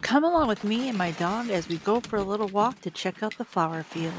Come along with me and my dog as we go for a little walk to check out the flower field.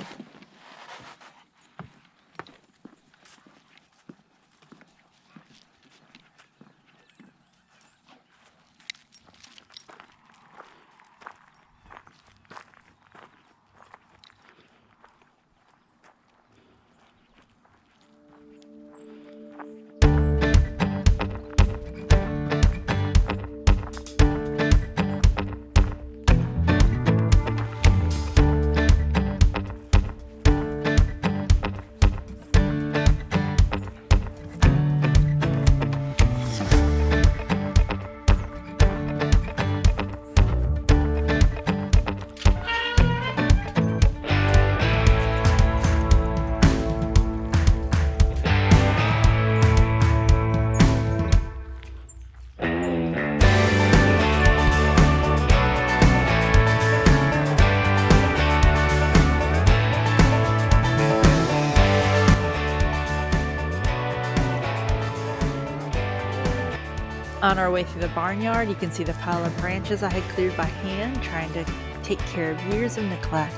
On our way through the barnyard, you can see the pile of branches I had cleared by hand, trying to take care of years of neglect.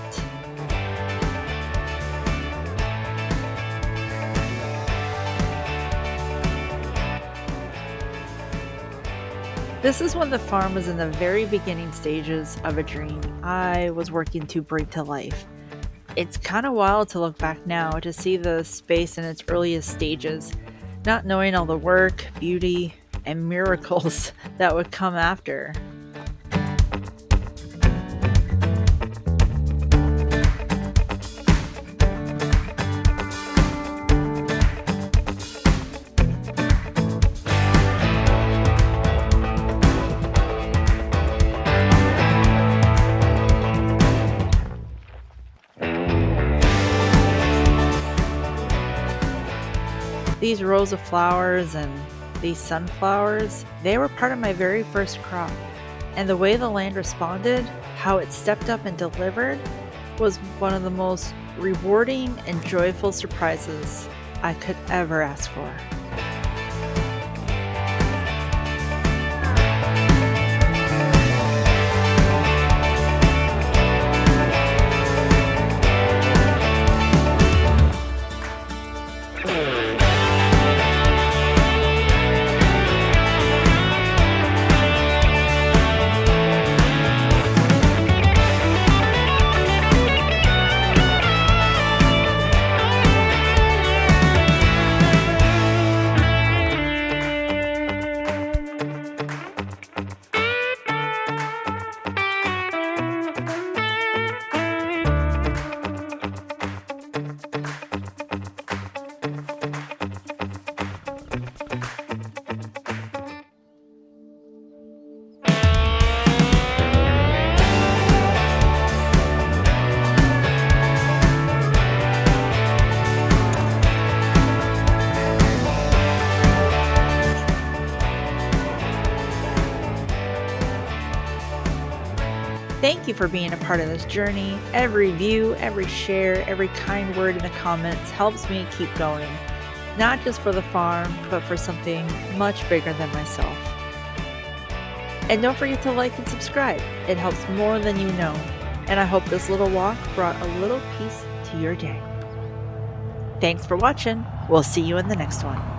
This is when the farm was in the very beginning stages of a dream I was working to bring to life. It's kind of wild to look back now to see the space in its earliest stages, not knowing all the work, beauty, and miracles that would come after. These rows of flowers and these sunflowers, they were part of my very first crop. And the way the land responded, how it stepped up and delivered, was one of the most rewarding and joyful surprises I could ever ask for. Thank you for being a part of this journey. Every view, every share, every kind word in the comments helps me keep going. Not just for the farm, but for something much bigger than myself. And don't forget to like and subscribe. It helps more than you know. And I hope this little walk brought a little peace to your day. Thanks for watching. We'll see you in the next one.